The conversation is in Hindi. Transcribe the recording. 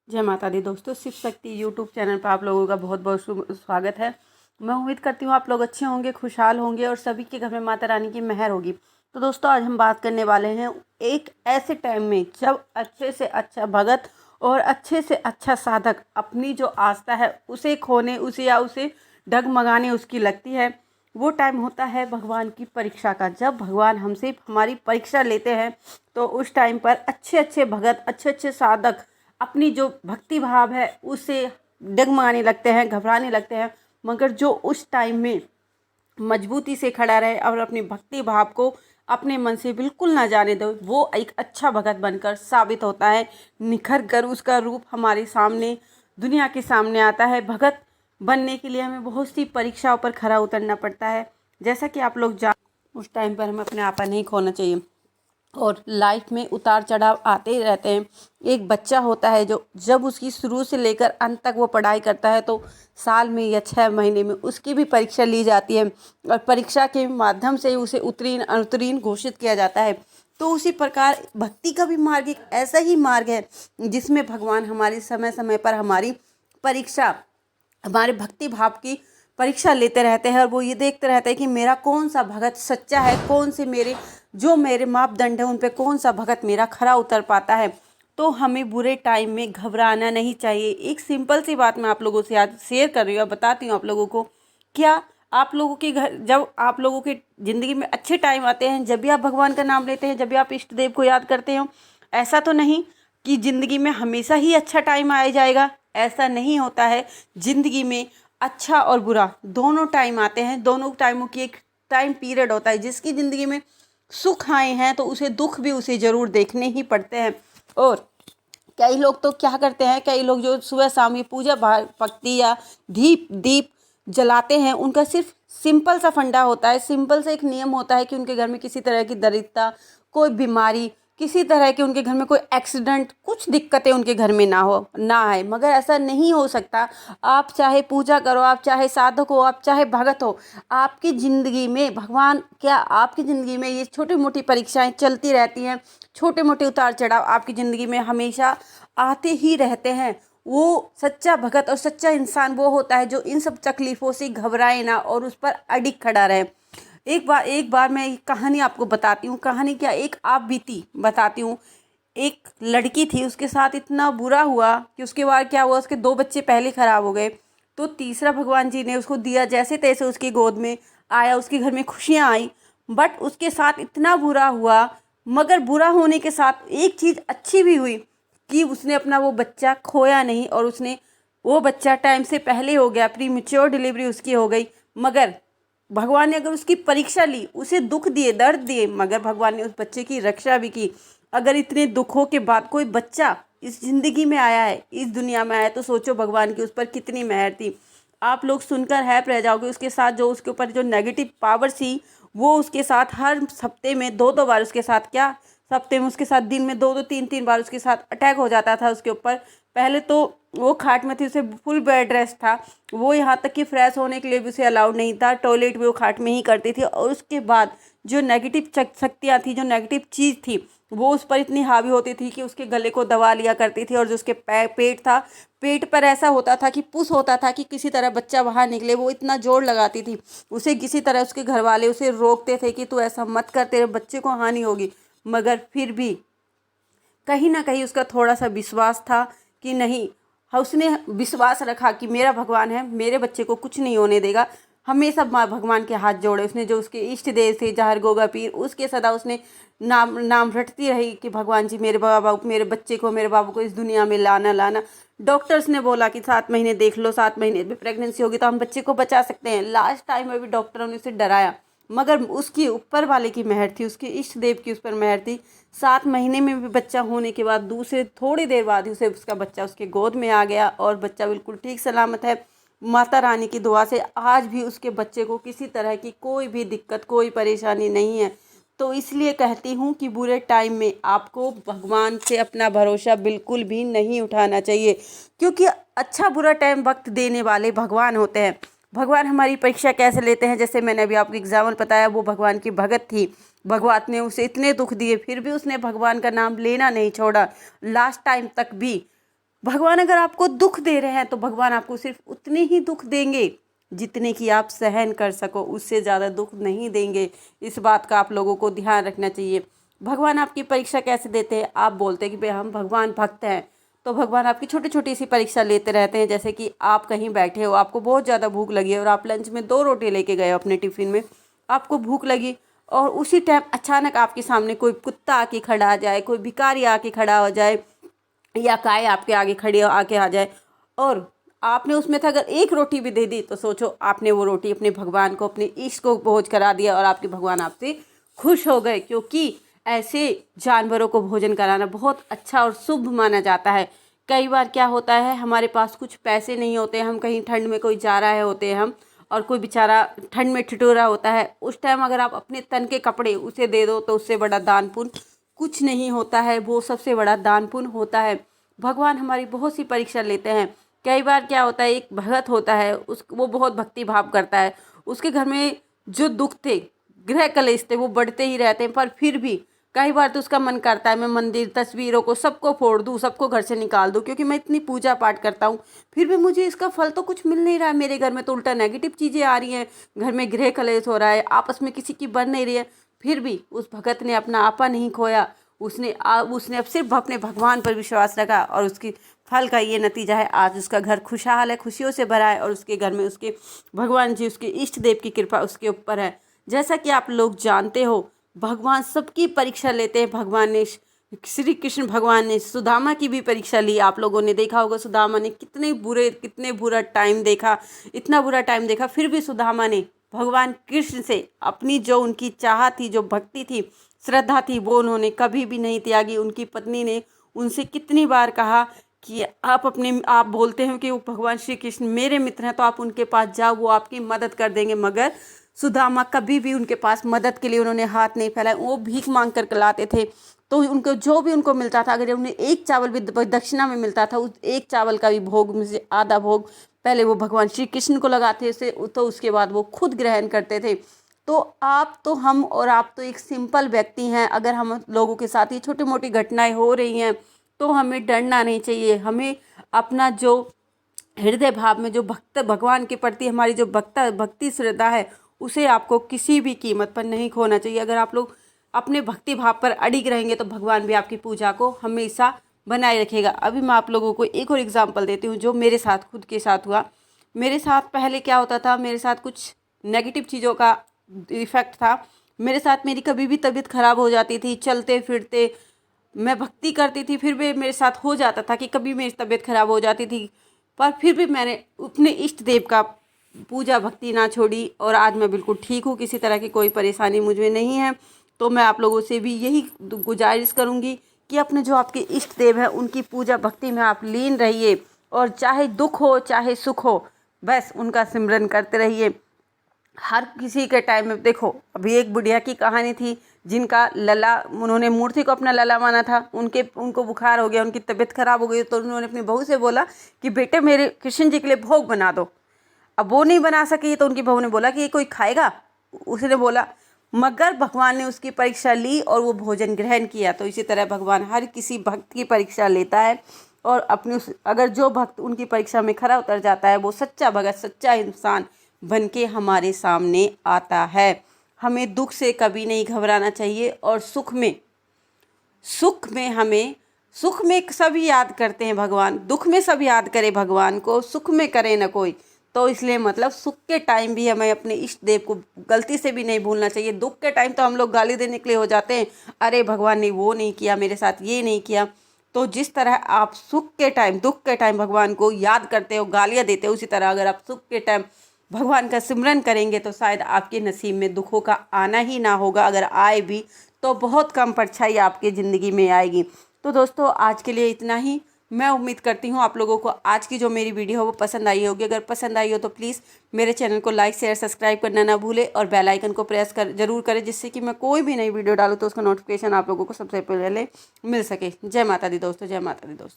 जय माता दी दोस्तों, शिव शक्ति यूट्यूब चैनल पर आप लोगों का बहुत बहुत स्वागत है। मैं उम्मीद करती हूँ आप लोग अच्छे होंगे, खुशहाल होंगे और सभी के घर में माता रानी की मेहर होगी। तो दोस्तों, आज हम बात करने वाले हैं एक ऐसे टाइम में जब अच्छे से अच्छा भगत और अच्छे से अच्छा साधक अपनी जो आस्था है उसे खोने, उसे या उसे डगमगाने उसकी लगती है। वो टाइम होता है भगवान की परीक्षा का। जब भगवान हमसे हमारी परीक्षा लेते हैं तो उस टाइम पर अच्छे अच्छे भगत, अच्छे अच्छे साधक अपनी जो भक्ति भाव है उसे डगमगाने लगते हैं, घबराने लगते हैं। मगर जो उस टाइम में मजबूती से खड़ा रहे और अपनी भक्ति भाव को अपने मन से बिल्कुल ना जाने दो, वो एक अच्छा भगत बनकर साबित होता है। निखर कर उसका रूप हमारे सामने, दुनिया के सामने आता है। भगत बनने के लिए हमें बहुत सी परीक्षाओं पर खरा उतरना पड़ता है। जैसा कि आप लोग उस टाइम पर हमें अपने आपा नहीं खोना चाहिए और लाइफ में उतार चढ़ाव आते ही रहते हैं। एक बच्चा होता है जो जब उसकी शुरू से लेकर अंत तक वो पढ़ाई करता है तो साल में या 6 महीने में उसकी भी परीक्षा ली जाती है और परीक्षा के माध्यम से उसे उत्तीर्ण अनुत्तीर्ण घोषित किया जाता है। तो उसी प्रकार भक्ति का भी मार्ग एक ऐसा ही मार्ग है जिसमें भगवान हमारी समय समय पर हमारी परीक्षा, हमारे भक्ति भाव की परीक्षा लेते रहते हैं और वो ये देखते रहते हैं कि मेरा कौन सा भगत सच्चा है, कौन से मेरे मापदंड है उन पे कौन सा भगत मेरा खरा उतर पाता है। तो हमें बुरे टाइम में घबराना नहीं चाहिए। एक सिंपल सी बात मैं आप लोगों से आज शेयर कर रही हूँ, बताती हूँ आप लोगों को। क्या आप लोगों के घर, जब आप लोगों के ज़िंदगी में अच्छे टाइम आते हैं, जब भी आप भगवान का नाम लेते हैं, जब भी आप इष्ट देव को याद करते हो, ऐसा तो नहीं कि ज़िंदगी में हमेशा ही अच्छा टाइम आ जाएगा। ऐसा नहीं होता है। ज़िंदगी में अच्छा और बुरा दोनों टाइम आते हैं। दोनों टाइमों की एक टाइम पीरियड होता है। जिसकी ज़िंदगी में सुख आए हैं तो उसे दुख भी उसे ज़रूर देखने ही पड़ते हैं। और कई लोग तो क्या करते हैं, कई लोग जो सुबह शाम ये पूजा भक्ति या दीप जलाते हैं, उनका सिर्फ सिंपल सा फंडा होता है, सिंपल सा एक नियम होता है कि उनके घर में किसी तरह की दरिद्रता, कोई बीमारी, किसी तरह के उनके घर में कोई एक्सीडेंट, कुछ दिक्कतें उनके घर में ना आए। मगर ऐसा नहीं हो सकता। आप चाहे पूजा करो, आप चाहे साधक हो, आप चाहे भगत हो, आपकी ज़िंदगी में भगवान क्या, आपकी ज़िंदगी में ये छोटी मोटी परीक्षाएं चलती रहती हैं। छोटे मोटे उतार चढ़ाव आपकी ज़िंदगी में हमेशा आते ही रहते हैं। वो सच्चा भगत और सच्चा इंसान वो होता है जो इन सब तकलीफ़ों से घबराए ना और उस पर अडिग खड़ा रहे। एक बार मैं एक कहानी आपको बताती हूँ। कहानी क्या, एक आप बीती बताती हूँ। एक लड़की थी, उसके साथ इतना बुरा हुआ कि उसके बाद क्या हुआ, उसके 2 बच्चे पहले ख़राब हो गए। तो तीसरा भगवान जी ने उसको दिया, जैसे तैसे उसकी गोद में आया, उसके घर में खुशियाँ आई। बट उसके साथ इतना बुरा हुआ, मगर बुरा होने के साथ एक चीज़ अच्छी भी हुई कि उसने अपना वो बच्चा खोया नहीं और उसने वो बच्चा टाइम से पहले हो गया, प्री मैच्योर डिलीवरी उसकी हो गई। मगर भगवान ने अगर उसकी परीक्षा ली, उसे दुख दिए, दर्द दिए, मगर भगवान ने उस बच्चे की रक्षा भी की। अगर इतने दुखों के बाद कोई बच्चा इस ज़िंदगी में आया है, इस दुनिया में आया है, तो सोचो भगवान की उस पर कितनी मेहर थी। आप लोग सुनकर हैप रह जाओगे। उसके साथ जो उसके ऊपर जो नेगेटिव पावर थी, वो उसके साथ हर हफ्ते में 2-2 बार उसके साथ क्या, हफ्ते में उसके साथ दिन में 2-2 3-3 बार उसके साथ अटैक हो जाता था उसके ऊपर। पहले तो वो खाट में थी, उसे फुल बेड रेस्ट था। वो यहाँ तक कि फ्रेश होने के लिए भी उसे अलाउड नहीं था, टॉयलेट भी वो खाट में ही करती थी। और उसके बाद जो नेगेटिव शक्तियाँ थी, जो नेगेटिव चीज़ थी, वो उस पर इतनी हावी होती थी कि उसके गले को दबा लिया करती थी। और जो उसके पेट था, पेट पर ऐसा होता था कि पुश होता था कि किसी तरह बच्चा बाहर निकले। वो इतना जोर लगाती थी, उसे किसी तरह उसके घर वाले उसे रोकते थे कि तू ऐसा मत कर, तेरे बच्चे को हानि होगी। मगर फिर भी कहीं ना कहीं उसका थोड़ा सा विश्वास था कि नहीं, उसने विश्वास रखा कि मेरा भगवान है, मेरे बच्चे को कुछ नहीं होने देगा। हमेशा माँ भगवान के हाथ जोड़े उसने। जो उसके इष्ट देव थे, जहर गोगा पीर, उसके सदा उसने नाम नाम रटती रही कि भगवान जी मेरे बाबा, मेरे बच्चे को, मेरे बाबू को इस दुनिया में लाना लाना। डॉक्टर्स ने बोला कि 7 महीने देख लो, 7 महीने में प्रेगनेंसी होगी तो हम बच्चे को बचा सकते हैं। लास्ट टाइम में भी डॉक्टरों ने उसे डराया, मगर उसकी ऊपर वाले की मेहर थी, उसके इष्ट देव की उस पर मेहर थी। 7 महीने में भी बच्चा होने के बाद दूसरे थोड़ी देर बाद ही उसे उसका बच्चा उसके गोद में आ गया और बच्चा बिल्कुल ठीक सलामत है। माता रानी की दुआ से आज भी उसके बच्चे को किसी तरह की कोई भी दिक्कत, कोई परेशानी नहीं है। तो इसलिए कहती हूँ कि बुरे टाइम में आपको भगवान से अपना भरोसा बिल्कुल भी नहीं उठाना चाहिए, क्योंकि अच्छा बुरा टाइम वक्त देने वाले भगवान होते हैं। भगवान हमारी परीक्षा कैसे लेते हैं, जैसे मैंने अभी आपको एग्जाम्पल बताया, वो भगवान की भगत थी। भगवान ने उसे इतने दुख दिए, फिर भी उसने भगवान का नाम लेना नहीं छोड़ा। लास्ट टाइम तक भी भगवान अगर आपको दुख दे रहे हैं तो भगवान आपको सिर्फ उतने ही दुख देंगे जितने कि आप सहन कर सको, उससे ज़्यादा दुख नहीं देंगे। इस बात का आप लोगों को ध्यान रखना चाहिए। भगवान आपकी परीक्षा कैसे देते हैं? आप बोलते हैं कि भाई हम भगवान भक्त हैं, तो भगवान आपकी छोटी छोटी सी परीक्षा लेते रहते हैं। जैसे कि आप कहीं बैठे हो, आपको बहुत ज़्यादा भूख लगी है और आप लंच में 2 रोटी लेके गए हो अपने टिफ़िन में, आपको भूख लगी और उसी टाइम अचानक आपके सामने कोई कुत्ता आके खड़ा आ जाए, कोई भिखारी आके खड़ा हो जाए या गाय आपके आगे खड़ी आके आ जाए और आपने उसमें से अगर 1 रोटी भी दे दी तो सोचो आपने वो रोटी अपने भगवान को, अपने इष्ट को भोज करा दिया और आपके भगवान आपसे खुश हो गए, क्योंकि ऐसे जानवरों को भोजन कराना बहुत अच्छा और शुभ माना जाता है। कई बार क्या होता है, हमारे पास कुछ पैसे नहीं होते, हम कहीं ठंड में कोई जा रहे होते हैं हम, और कोई बेचारा ठंड में ठिठुरा होता है, उस टाइम अगर आप अपने तन के कपड़े उसे दे दो तो उससे बड़ा दान पुण्य कुछ नहीं होता है। वो सबसे बड़ा दान पुण्य होता है। भगवान हमारी बहुत सी परीक्षा लेते हैं। कई बार क्या होता है, एक भगत होता है, वो बहुत भक्ति भाव करता है, उसके घर में जो दुख थे, गृह कलेश थे, वो बढ़ते ही रहते हैं, पर फिर भी कई बार तो उसका मन करता है मैं मंदिर, तस्वीरों को सबको फोड़ दूँ, सबको घर से निकाल दूँ, क्योंकि मैं इतनी पूजा पाठ करता हूँ फिर भी मुझे इसका फल तो कुछ मिल नहीं रहा है। मेरे घर में तो उल्टा नेगेटिव चीज़ें आ रही हैं, घर में गृह कलेश हो रहा है, आपस में किसी की बन नहीं रही है। फिर भी उस भगत ने अपना आपा नहीं खोया, उसने अब सिर्फ अपने भगवान पर विश्वास रखा और उसकी फल का ये नतीजा है, आज उसका घर खुशहाल है, खुशियों से भरा है और उसके घर में उसके भगवान जी, उसके इष्ट देव की कृपा उसके ऊपर है। जैसा कि आप लोग जानते हो, भगवान सबकी परीक्षा लेते हैं। भगवान ने, श्री कृष्ण भगवान ने सुदामा की भी परीक्षा ली। आप लोगों ने देखा होगा सुदामा ने कितने बुरा टाइम देखा, इतना बुरा टाइम देखा, फिर भी सुदामा ने भगवान कृष्ण से अपनी जो उनकी चाह थी, जो भक्ति थी, श्रद्धा थी, वो उन्होंने कभी भी नहीं त्यागी। उनकी पत्नी ने उनसे कितनी बार कहा कि आप बोलते हो कि वो भगवान श्री कृष्ण मेरे मित्र हैं तो आप उनके पास जाओ, वो आपकी मदद कर देंगे, मगर सुदामा कभी भी उनके पास मदद के लिए उन्होंने हाथ नहीं फैलाया। वो भीख मांग कर लाते थे, तो उनको जो भी उनको मिलता था, अगर उन्हें 1 चावल भी दक्षिणा में मिलता था, उस 1 चावल का भी भोग में से आधा भोग पहले वो भगवान श्री कृष्ण को लगाते थे, तो उसके बाद वो खुद ग्रहण करते थे। तो आप तो हम और आप तो एक सिंपल व्यक्ति हैं। अगर हम लोगों के साथ ये छोटी मोटी घटनाएं हो रही हैं तो हमें डरना नहीं चाहिए। हमें अपना जो हृदय भाव में जो भगवान के प्रति हमारी जो भक्ति श्रद्धा है, उसे आपको किसी भी कीमत पर नहीं खोना चाहिए। अगर आप लोग अपने भक्ति भाव पर अडिग रहेंगे तो भगवान भी आपकी पूजा को हमेशा बनाए रखेगा। अभी मैं आप लोगों को एक और एग्जांपल देती हूँ जो मेरे साथ खुद के साथ हुआ। मेरे साथ पहले क्या होता था, मेरे साथ कुछ नेगेटिव चीज़ों का इफ़ेक्ट था। मेरे साथ मेरी कभी भी तबीयत ख़राब हो जाती थी, चलते फिरते मैं भक्ति करती थी, फिर भी मेरे साथ हो जाता था कि कभी मेरी तबीयत ख़राब हो जाती थी, पर फिर भी मैंने अपने इष्ट देव का पूजा भक्ति ना छोड़ी और आज मैं बिल्कुल ठीक हूँ। किसी तरह की कोई परेशानी मुझे नहीं है। तो मैं आप लोगों से भी यही गुजारिश करूँगी कि अपने जो आपके इष्ट देव हैं उनकी पूजा भक्ति में आप लीन रहिए, और चाहे दुख हो चाहे सुख हो, बस उनका सिमरन करते रहिए। हर किसी के टाइम में देखो, अभी एक बुढ़िया की कहानी थी जिनका लला, उन्होंने मूर्ति को अपना लला माना था, उनको बुखार हो गया, उनकी तबीयत खराब हो गई, तो उन्होंने अपनी बहू से बोला कि बेटे मेरे कृष्ण जी के लिए भोग बना दो। अब वो नहीं बना सकी तो उनकी बहू ने बोला कि ये कोई खाएगा, उसने बोला, मगर भगवान ने उसकी परीक्षा ली और वो भोजन ग्रहण किया। तो इसी तरह भगवान हर किसी भक्त की परीक्षा लेता है और अपनी अगर जो भक्त उनकी परीक्षा में खरा उतर जाता है वो सच्चा भगत, सच्चा इंसान बन के हमारे सामने आता है। हमें दुख से कभी नहीं घबराना चाहिए और सुख में सभी याद करते हैं भगवान, दुख में सब याद करे भगवान को, सुख में करे न कोई। तो इसलिए मतलब सुख के टाइम भी हमें अपने इष्ट देव को गलती से भी नहीं भूलना चाहिए। दुख के टाइम तो हम लोग गाली देने के लिए हो जाते हैं, अरे भगवान ने वो नहीं किया मेरे साथ, ये नहीं किया। तो जिस तरह आप सुख के टाइम, दुख के टाइम भगवान को याद करते हो, गालियाँ देते हो, उसी तरह अगर आप सुख के टाइम भगवान का सिमरन करेंगे तो शायद आपके नसीब में दुखों का आना ही ना होगा। अगर आए भी तो बहुत कम परछाई आपकी ज़िंदगी में आएगी। तो दोस्तों आज के लिए इतना ही। मैं उम्मीद करती हूँ आप लोगों को आज की जो मेरी वीडियो है वो पसंद आई होगी। अगर पसंद आई हो तो प्लीज़ मेरे चैनल को लाइक शेयर सब्सक्राइब करना ना भूले और बेल आइकन को प्रेस जरूर करें, जिससे कि मैं कोई भी नई वीडियो डालूँ तो उसका नोटिफिकेशन आप लोगों को सबसे पहले मिल सके। जय माता दी दोस्तों, जय माता दी दोस्तों।